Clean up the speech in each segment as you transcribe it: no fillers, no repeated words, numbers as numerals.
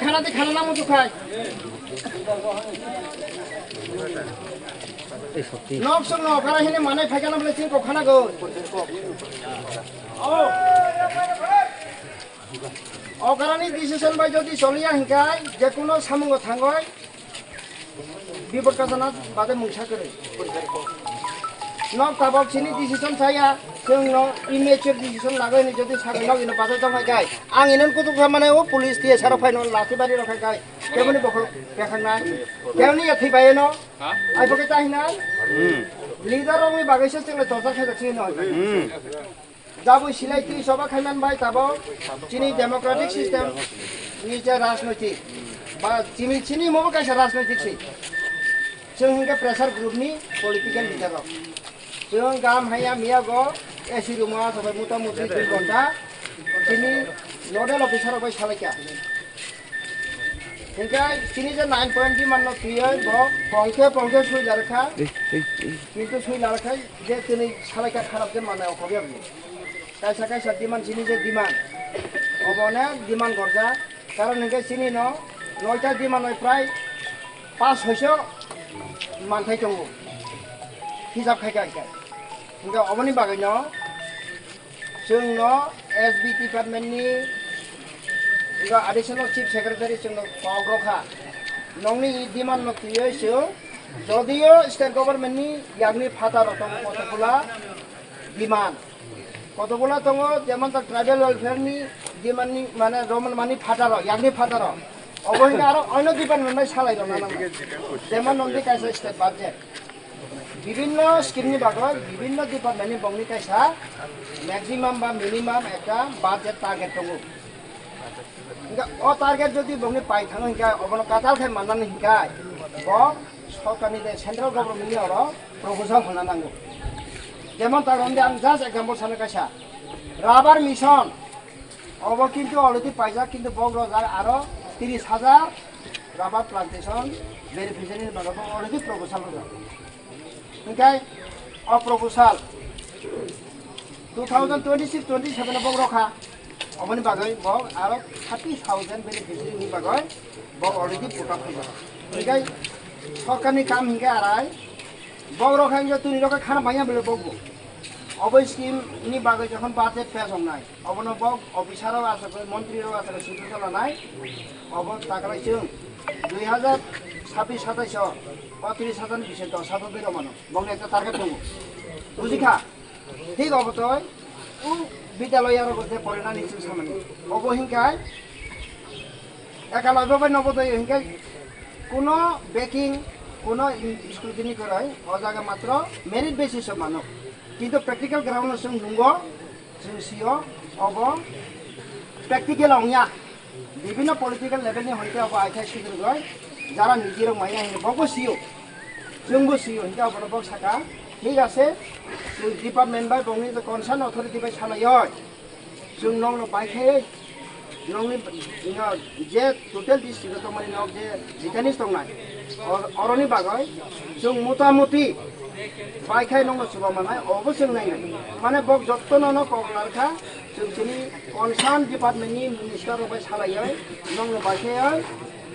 খানা দি খানা নাম তো খাই নক সং নক আর হেনে মানে ফাইকা নাম লেছি কো খানা গো অকারানি ডিসিশন বাই যদি চলিয়া হিংকাই যে কোনো সামঙ্গ থাঙ্গয় বিপদ কাজানা বাদে মুছা করে নক তাবক চিনি ডিসিশন চাইয়া जों इमेचुर डिसिसन लागायनो जुदि सागै नग इन बाजा जाबाय गाय आं इनन कुतु माने ओ पुलिस दिए सारा फाइन लाथि बारि रखाय गाय केबनि बखल बेखांनाय केवनि याथि बायनो आइ बके ताहिनाय लिडार रंनि बागैसो जों तसा खायदछि न जाबो सिलाइति सबा खायमान बाय ताबो चिनि डेमोक्रेटिक सिस्टेम नि जे राजनैतिक बा चिनि मबो कायसा राजनैतिक छि जों हिंगा प्रेसार ग्रुपनि पलिटिकल लिडार जों गाम हाया मियागो एसि रुमा सबै मुटा-मुटि 2 घन्टा चिनि नोडल अफिसार बाय सालायका हिंगा चिनि जे 9 पॉइंट दि माननो थियै ब पंखे सुइ लारखा किन्तु सुइ लारखा जे तिनि सालायका खाराप जे माने अखबिया कायसा दिमान चिनि जे दिमान अबने दिमान गरजा कारण हिंगा चिनि न 9टा दिमानय प्राय 5-600 मानथाय दङ हिसाब खायका हिंगा अबनि बागैनो जोंनो एसबी डिपार्टमेन्टनि हिंगा एडिशनल चीफ सेक्रेटारि जोंनो पावग्रखा नंनि डिमान्ड नथियै जों जदियो स्टेट गभर्नमेन्टनि यागनि फाटार दङ कतगुला दङ जेमन ट्राइबेल वेलफेयरनि डिमान्डनि माने रमन मानि फाटार यागनि फाटार अबहिंगा आरो अन्य डिपार्टमेन्टनि सालायदो ना जेमन नंदि कायसा स्टेट बाजेट বিভিন্ন স্কিমनि बागै বিভিন্ন डिपार्टमेन्टनि बंनि कायसा मैक्सिमाम बा मिनिमाम একটা বাজেট টার্গেট दङ हिंगा अ टार्गेट जदि बंनि पाइ थाङो हिंगा अबन काटाल खाय माननानै हिंगा ब सरकारनि जे सेन्ट्रेल गभर्नमेन्टनि अरो प्रपोजाल होना नांगौ जेमन तारन्दी आं जास्ट एग्जांपल सानो कायसा राबार मिशन अब किन्तु अलरेडी पाइजा किन्तु बग्र जार आरो 30,000 राबार प्लान्टेशन भेरिफिकेशननि बागै अलरेडी प्रपोजाल होगा हिंगा अ प्रपोजाल 2026-27 बग रखा अबनि बागै बग आरो 30,000 बेनिफिशियरिनि बागै बग अलरेडी पुटअप होगा हिंगा सरकारनि काम हिंगा आराय बग रखा हिंगा तुनि रखा खाना बाया बेले बगबो अबै स्किमनि बागै जखन बाजेट पेश हमनाय अबनो बग अफिसाराव आसाखै मन्त्रिराव आसाखै सिन्थु लानाय अब ताकराय जों 2026-27 30,000 बिसोर 10,000 बेरो मानो बंने একটা টার্গেট दङ बुजिखा ঠিক অবতয় उ বিদ্যালয় আর গতে পড়না নিচে সামনে অবহিংকায় একালয় বাবা নবোদয় হিংকায় কোনো বেকিং কোনো স্ক্রুটিনি করাই অজাগা মাত্র মেরিট বেসিস মানো কিন্তু প্র্যাকটিক্যাল গ্রাউন্ড সং নুঙ্গো जों सियो अब प्र्याक्टिकल औनिया विभिन्न पलिटिकल लेभेलनि हयतो अब आइथा सिगुरगय যারা নিজের মাইয়া হিনে বগো সিও जोंबो सियो हिंगा बन बग साका ठीक আছে डिपार्टमेन्ट बाय बंनि कनसार्न अथॉरिटी बाय सालायो जों नंनो बायखाय नंनि जे टोटल डिस्ट्रिक्ट तो माने नग जे जिकानिस दंनाय अरनि बागै जों मोटामोटी बायखाय नंनो सुबा मानाय अबो जों नायनाय माने बग जत्तननो कगलारखा जों सिनि कनसार्न डिपार्टमेन्टनि मिनिस्टार बाय सालायो नंनो बायखाय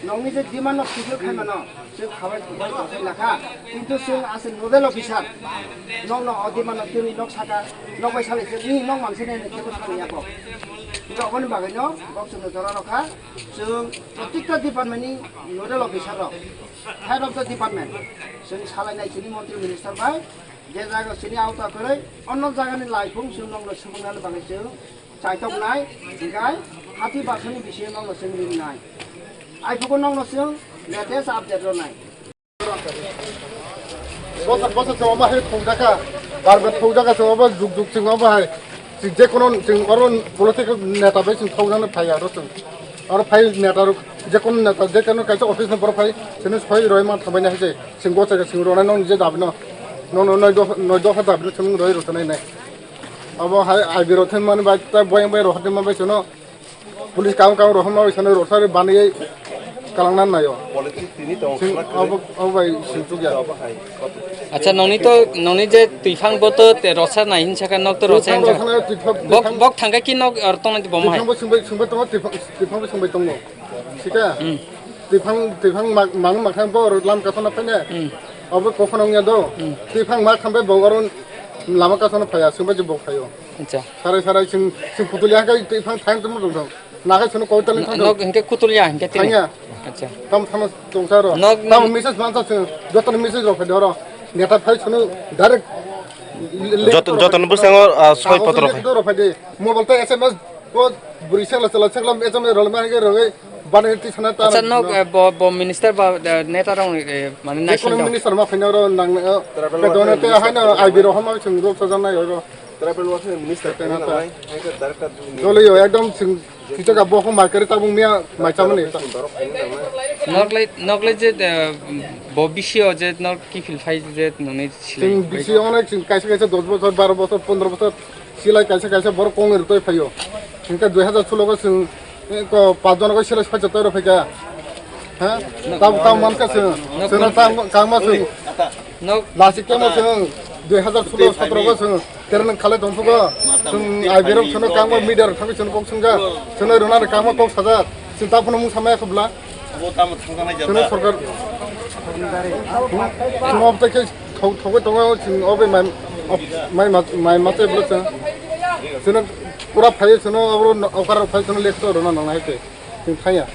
नंनि जे डिमान्ड अफ पिपल खायमानो जों खाबाय खुबाय दसै लाखा किन्तु जों आसे नोडेल अफिसार नंनो डिमान्ड अफ जोंनि नग साका नगबाय सालायसो नि नग मानसि नायनो जेबो सालायाखौ हिंगा अबनि बागैनो बक्सनो जरा रखा जों प्रत्येकटा डिपार्टमेन्टनि नोडेल अफिसार हेड अफ द डिपार्टमेन्ट जों सालायनाय सिनि मन्त्रि मिनिस्टार बाय जे जायगा सिनि आवता करै अन्य जायगानि लाइफुं जों नंनो सुबुंनानै बागै जों चाइटकनाय हिंगा 30% बिसि नंनो जों लिरनाय आइफोरखौ नांगौ जों लेटेस्ट आपडेट होनाय बस बाहाय फौजाका बारबा फौजाका जोंबा जुग जुग जों बाहाय जे कोनो जों आरो पलिटिकल नेता बे जों फौजानो फाय आरो फाय नेता जे कोनो नेता जे कोनो कायसा अफिस न बर फाय जों फाय रय मा थाबायना हाय जों गचाका जों रनाय न जे दाबनो न नय दफा दाबनो जों रय रतनाय नाय अब हाय आबिरथन मान बाय बय बय रहते मा बाय जों पुलिस काम रहमा बाय जों रसारे बानाय kalangan na yo. Politik ini tahu. Apa situ ya? আচ্ছা ননি যে তুইফাং বত রসা নাই হিনসাকা নক তো রসা হিনসাকা বক থাঙ্গা কি নক আর তো নাকি বম হাই সোंबाय दङ टिफांबो सोंबाय दङ सिका टिफां मांग माखां बर लाम कासना फैने अब कखनंगिया दो टिफां मा खामबाय बगरन लामा कासना फैया सोंबाय जे बखायो আচ্ছা साराय जों फुटुलिया हाय टिफां थां दङ दं नागाय सोनो कयतालि थां নক হিনকে কুতুলিয়া হিনকে তিন थांया আচ্ছা ताम थाम दंसारो ताम मेसेज मानसा जों जतन मेसेज रफाय दर नेटा फाय सोनो डाइरेक्ट যতন বুঝাঙ ছয় পত্র रफाय दे मोबाइल ता एसएमएस को बुरी सेला सेला एसएमएस रलमा के रगे बाने टिसना ता আচ্ছা নক ব মিনিস্টার বা নেতা রং মানে नेशनल ন্যাশনাল मिनिस्टार मा फैनाव नांग बेदोने ते हायनो आइबि रहमा जों रब सजानाय हो ट्राइबल वास मिनिस्टार तेना ता जलियो एकदम जों किटका बखौ मार्केट ता बुंमिया माइचामनि नकले जे भविष्य जे नक की फिल फाइ जे ननि जों बिसि अनेक जों कायसे 10 বছর 12 বছর 15 বছর सिलाय कायसे बर कोंगेर तय फायो इनका 2016 को जों को 5 जन को सिलाय फाय जतय रफायगा हां ताम मानका जों कामा जों नक लासिक केमो जों 2016 17 को जों तेरन खाले दंफगो जों आइबिरम सोनो कामा मिडिया थांबि जों बक संगा जों रोना कामा कक साजा जों ताफनो मुं सामाया खबला जों सरकार जों अब तक थगै दङ जों अबे माइ माते ब्लस जों पूरा फाय जों अकार फाय जों लेखतो रोना नांनाय के जों थाया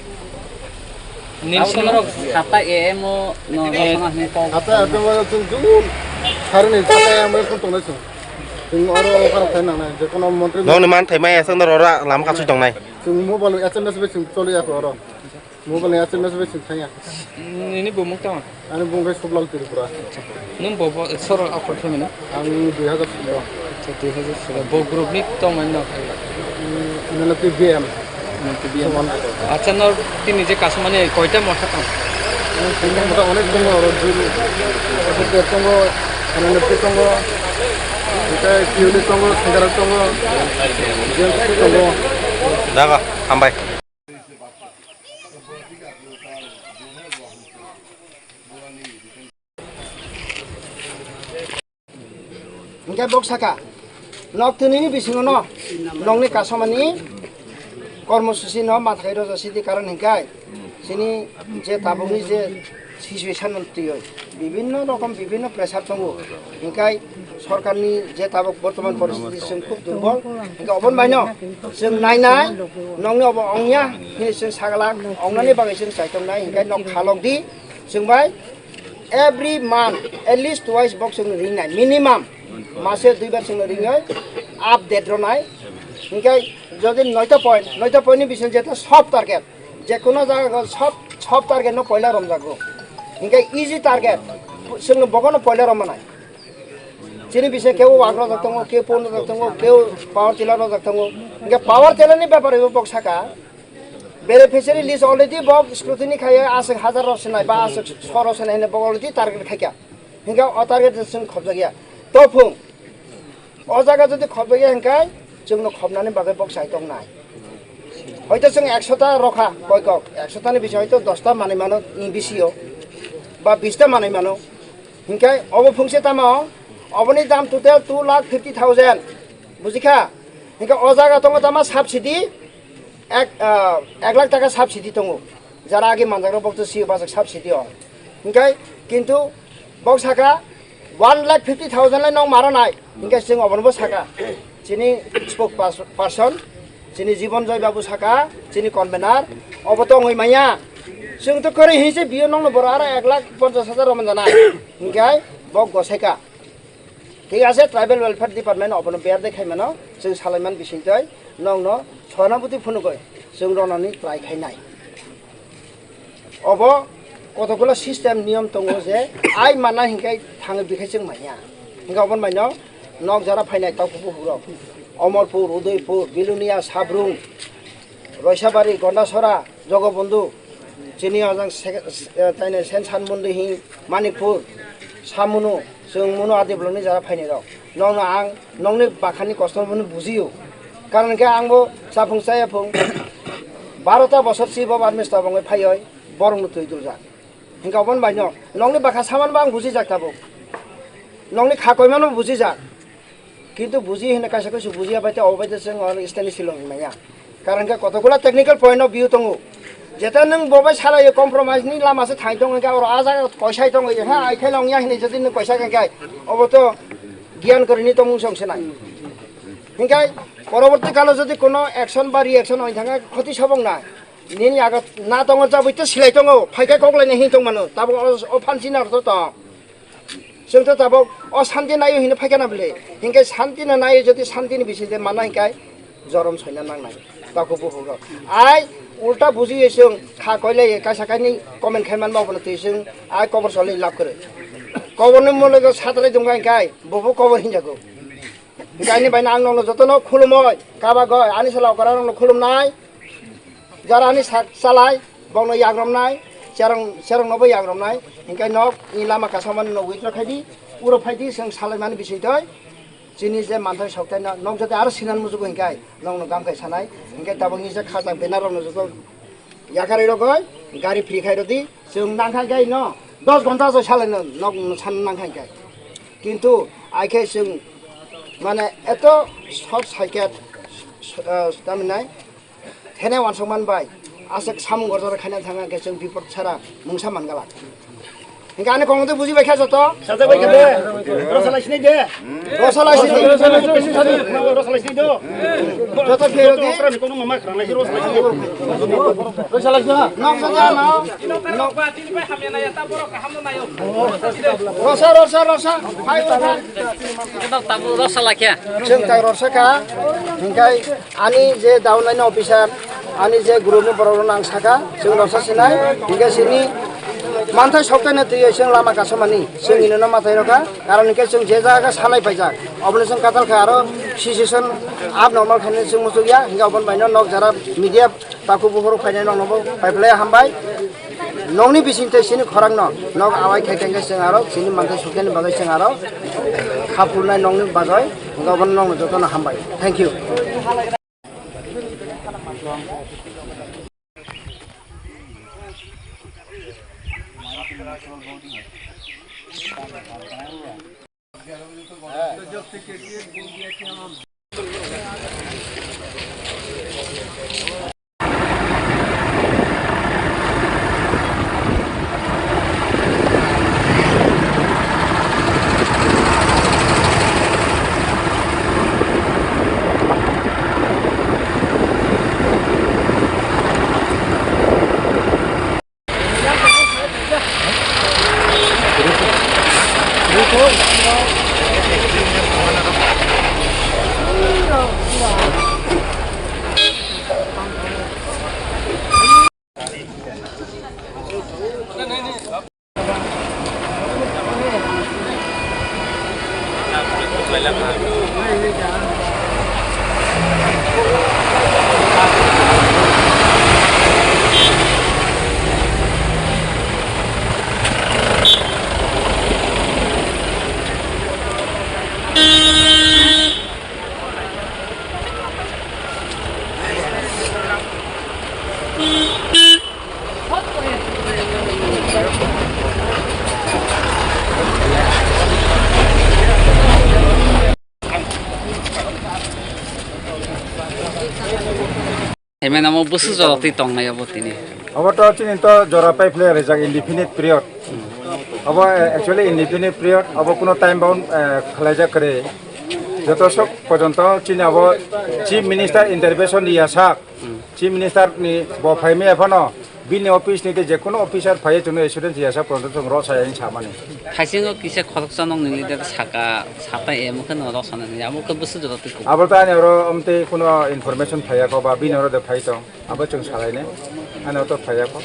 निलसनर खाता एम नो आता जों जों सारनि खाता एम को दंनाय जों आरो अकार फाय नांनाय जेकोनो मन्त्रि नों मान थाइमाय एसें ररा लाम कासु दंनाय जों मबाइल एसएमएस बे जों चलियाखै आरो मबाइल एसएमएस बे जों थाया नि बुमुक ता आरो बुंबाय सबलाल तिरपुरा नों बब सर आखर फैमेना आं 2016 अच्छा 2016 ब ग्रुपनि तो मान ना नलके बीएम আচ্ছা ন তিনি যে কাজ মানে কয়টা মঠা কাম मोटा अनेक दङ आरो जुरु दङ नलके दङ এটা কিউলি দङ सेंगार दङ जेल दङ जागा हामबाय Hingga bok saka, nok tuni bisingo no, nong ni kasomani, kormosusi no mathai roja sidi karon hingkai, sini je tabungi je situation nantiyo, bibinno rokom bibinno pressure tongo, hingkai সরকারনি যে তাবক বর্তমান পরিস্থিতি जों খুব দুর্বল হingka obon baino जों नायनाय nongni obo ongya ni जों sagalak ongnani bagai जों saitongnaय hingkai nok khalokdi जों bai every month at least twice box जों ringnay minimum মাসে দুইবার जों ringnay আপডেট রনায় hingkai যদি 9টা পয়েন্টনি বিষয় যেটা সব টার্গেট যে কোনো জায়গা সব টার্গেট ন পয়লা রমজাগো hingkai easy টার্গেট जों বগনো পয়লা রমনায় Sini bisa kau agro datanggo, kau pun datanggo, kau power tiller datanggo. Hingga power tiller ni beberapa ribu box saka. Beneficiary list already box scrutiny kaya asal 1000 rosenai, ba asal 100 rosenai ni box already target kaya. Hingga target sing khobja gaya. Topung. Ojaga jadi khobja gaya hingga jeng no khobna ni bagai box saitong nai. Hoito sing 100 ta rokha koikok. 100 ta ni bisa hoito 10 ta manai mano inbisio. Ba 20 ta manai mano. Hingga obo fungsi tama অবনি দাম total 2,50,000 বুঝিখা হিংকা অজাগা দङ দামা subsidy 1 lakh টাকা subsidy দङ যারা আগে মানজাগ্রা বক্ত CO বাজাক subsidy হয় হিংকাই কিন্তু box সাকা 1,50,000 লাই নং মারা নাই হিংকাই जों অবনবো সাকা যিনি স্পোক পারসন যিনি জীবন জয় বাবু সাকা যিনি কনভেনার অবত ngoi maya जों তো করে হিসে বিয় নং বড় আর 1,50,000 রমন জানা হিংকাই বক গসাইকা ঠিক আছে ট্রাইবেল ওয়েলফেয়ার ডিপার্টমেন্ট অবন বেয়ার দেখাইমানো जों सालायमान बिसिंथाय नंनो सहानुभूति फुनुगय जों रनानि ट्राइ खायनाय अब कतगुला सिस्टेम नियम दङ जे आइ माना हिंखाय थाङो बिखाय जों माया हिंखा अबन माइनो नक जारा फायनाय तावखौबो हुरो अमरपुर उदयपुर बिलुनिया साब्रुं रयसाबारि गन्डासरा जगबन्धु जिनि अजों ताइने सेन सानमुन्दि हिं मानिकपुर सामुनु जों मुनु आदिब्लनि जारा फायनाय दं नंनो आं नंनि बाखानि कस्टमरनि बुजियो कारण के आंबो जाफुंसाय फुं 12टा बছर सिबो आर्मी स्टाफङै फायै बरंनो थैदुल जा हिंगा बन बायनो नंनि बाखा सामानबा आं बुजि जाक्ताबो নংনি খাকইমানো বুঝি যা কিন্তু বুঝি হেনে কাছে কাছে বুঝিয়া বাইতে অবাইতে जों স্টাইলিশ ছিল মাইয়া কারণ কতগুলা টেকনিক্যাল পয়েন্ট অফ ভিউ दङ যেটা নং ববাই সারাयो কম্প্রোমাইজनि লামাसे थाइ दङ गा और आजा কৈसाই दङ हा आइखाय लंया हेने जदि नों কৈसा गाय अबत জ্ঞান করিনি তো মুং সংसे নাই हिंगाय পরবর্তী কালে যদি কোনো অ্যাকশন বা রিঅ্যাকশন হই থাকা ক্ষতি সবং না নিনি আগত না দङ जाबैते सिलाय दङ फाइखाय कगलायने हिं दङ मानो ताबो अ फानसिना रथ त जोंथ' ताबो अ शान्ति नायो हिने फाइखाना बले हिंगाय शान्ति ना नायो जदि शान्तिनि बिसिदे माना हिंगाय जरम छैना नांनाय ताको बुहुग आइ उल्टा बुझियो जों खा कइले कासाकानि कमेन्ट खायमान मावबनो जों आइ कबर सले लाभ करे कबरनि मुलग सातराय दङ हिंगाय बबो कबर हिंजागो गायनि बायना आं नंनो जतनो खुलुमय काबा गय आनि सालाव करा नंनो खुलुमनाय जारा आनि सालाय बंनो याग्रमनाय सेरं नबो याग्रमनाय हिंगाय नक इ लामा कासामान न उइत्र खायदि उरो फायदि जों सालायमानि बिसयथय जिनि जे मानथाय सप्ताय नक जते आरो सिनान मुजुगो हिंगाय नंनो गामखाय सानाय हिंगाय ताबंनि जे खाजा बेनार नंनो जतो याखारै रगय गारि फ्रि खाय रदि जों नांखाय गाय न 10 घन्टा जो सालायनो नक सान नांखाय गाय किन्तु आइखाय जों माने एत सब साइकेट तामिनाय थेने वानसमान बाय आसे सामु गरजार खायना थाङा के जों बिपद सारा मुंसा मानगाला हिंगा आने कमते बुझि बायखा जत साजा बायखा दे रसलाइसनि दे रसलाइसनि दे जत फेरो दे कोनो मामा खरालाइ रसलाइसनि नक सजा न नक बातिनि बाय हामया नाया ता बरक हामनो नायो रसा phi Kita tabu rasa lagi ya. जों ताय रसका हिंगाय आनि जे दाउलाइन अफिसार आनि जे ग्रुपनि बर'नो नां साका जों रसा सिनाय हिंगाय सिनि मानथाय सप्तायनो तैयो जों लामा गासमानि जों इनो माथाय रका कारण हिंगाय जों जे जागा सालाय फायजा अबनो जों काटाल खा आरो सिचुएशन आप नर्माल खाने जों मुसुगिया हिंगा अबन बायनो नक जारा मीडिया ताकु बुहर फायनाय नंनो फायफ्लाय हामबाय नंनि बिसिनते सिनि खरां नक आवाय खायखांगे जों आरो सिनि मानथाय सप्तायनि बागै जों आरो खापुरनाय नंनि बागै हिंगा अबन नंनो जतनो हामबाय thank you Emang nama busu joloti tong na yabot ini. Abo to chin to jora pai player rejak indefinite period. Abo actually indefinite period abo kuno time bound khalaja kare. Joto sok pojonto chin abo chief minister intervention dia sak. Chief minister ni bo phaime efono bini office ni je kono officer phaye chuno student dia sak pojonto ro saya chamani. Kaisingo kisa khotok sanong ni lider saka sata emu kan ro sana ni amo ke busu joloti ko. Abo ta ni ro amte kuno information phaya ko ba bini ro de phai to abo chung salai ne. Ano to phaya ko.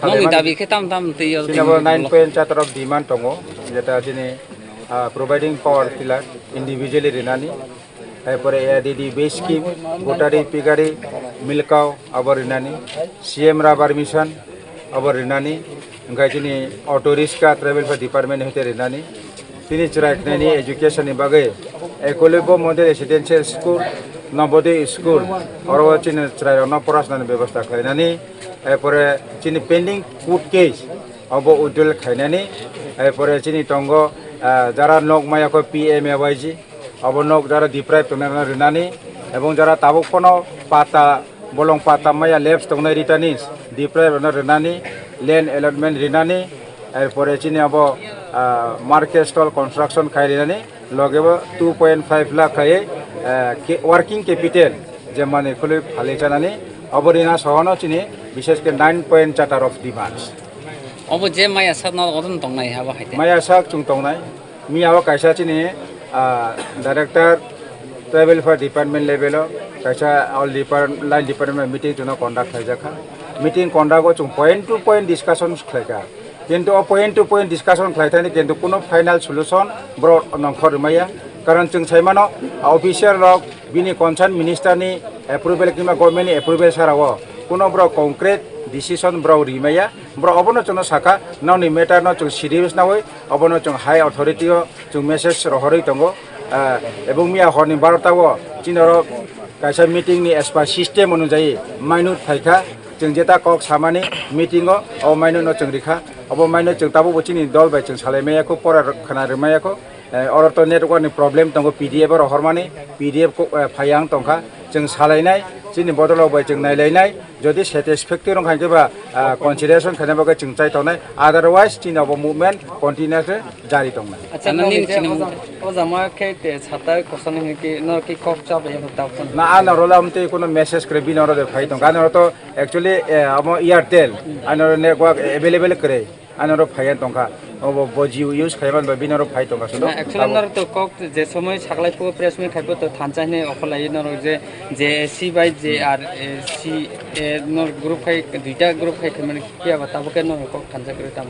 Nong dabi ke tam te yo. Chin abo 9 point chatar of demand tongo jeta jini providing power tiller individually rinani. তারপরে ADD base scheme গোটারি piggery মিলকাও আবার রিনানি CM rubber mission আবার রিনানি ओमफ्राय जोंनि अट' रिक्सा travel department हते रिनानि তিনি चिरायनायनि एजुकेशननि बागै Eklavya model residential school Navodaya school आरो चिनि चिरायना फरायसालिनि बेबस्था खालामनानै एरपरे चिनि पेन्डिं कोर्ट केस अब उद्दल खालामनानै एरपरे चिनि दंग যারা nog maya ko PMAYG abo nog jara deprive tongnai rinani এবং যারা tabuk pono pata bolong pata maya labs tongnai ritanis deprive rinani land allotment rinani এরপরে চিনি আবো মার্কেট স্টল কনস্ট্রাকশন খাই রিনানি লগেবো 2.5 লাখ খাই ওয়ার্কিং ক্যাপিটাল যে মানে খুলে ফালে জানানি অবরিনা সহনো চিনি বিশেষ করে 9.4 অফ ডিমান্ডস अब जे माइ आसाक न अदन दंनाय हाबा हाइते माया साक chung tongnai mi awa kaisa chini director tribal for department level kaisa all department line department meeting jono conduct haijaka meeting conduct go chung point to point discussion khlaika কিন্তু point to point discussion khlaithani কিন্তু কোনো final solution brought nongkhor maya karon chung saimano official rok bini concern minister ni approval kima government ni approval sarawo কোনো bro concrete decision bro rimaya bro obono chono saka nauni matter no chung serious na hoi obono chung high authority o chung message rohoroi tongo ebong mia horni 12 ta o chinoro kaisa meeting ni as per system onujai minute phaika chung jeta kok samani meeting o minute no chung rikha obo minute chung tabu bochini dol bai chung salemaya ko pora khana rimaya ko or to network ni problem tongo pdf ro hormani pdf ko phayang tongkha chung salainai chini bodolo bai chung nailainai যদি satisfactory rong খাইবা consideration খাইবা chung chai tonai otherwise chini obo movement continuous jari tongnai আচ্ছা নি চিনি ও জামা কে তে ছাতা কোসন কি ন কি কক চাপ এ দাউন na ana rola amte kono message kre binoro de phai tong ganoro to actually amo airtel anoro network available kre anoro phaian tongka obo bojiu use khaiban ba binoro phai tongka so actually नर तो cock যে সময় ছাগলাই পো press me খাইবো তো থানচাইনে অফলাই নর যে C by যে আর সি নর গ্রুপ খাই দুইটা গ্রুপ খাই মানে কি আবা তাবকে নর কক থানচা করে তাম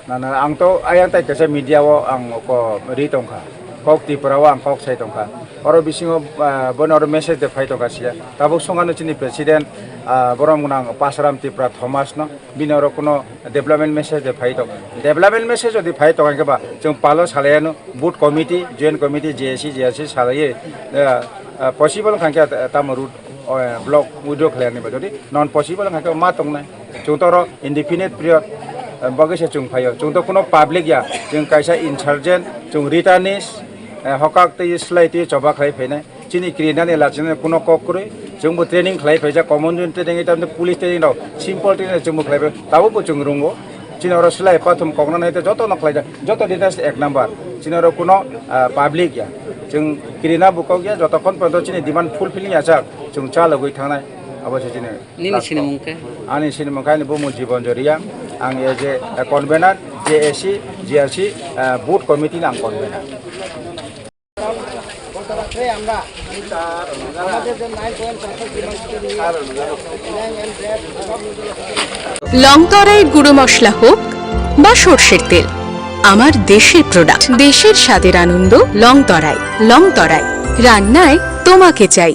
na ang to ayang tai kase media wo ang ko ri tongka kok ti parawa ang kok sai tongka oro bisingo bonor message de phai tongka sia tabuk songano chini president borong nang pasaram ti pra thomas no binoro kono development message de phai tong development message odi phai tong ke ba chung palo saleno boot committee joint committee JSC salaye possible khangka tam route block withdraw khlani ba jodi non possible khangka ma tong nai chung toro indefinite period bagase chung phayo chung to kono public ya chung kaisa insurgent chung ritanis hokak te slai te choba khai phainai chini kriana ne lachine kono kok kore chung bo training khlai phaija common training eta police training no simple training chung bo khlai tabu bo chung rungo chinoro slai pathum kokna nai te joto no khlai joto details ek number chinoro kono public ya chung kriana bu kok ya joto kon pronto chini demand fulfilling ya chak chung cha lagoi thangnai abase chini নিনি চিনি মুকে ani chini mongkai ni bo mu jibon joria ang ye je convener JSC GRC board committee ang convener আমরা আমাদের যে 9.5 লংতরাই গুঁড়ো মশলা হোক বা সর্ষের তেল, আমার দেশের প্রোডাক্ট, দেশের স্বাদের আনন্দ লংতরাই। লংতরাই রান্নায় তোমাকে চাই।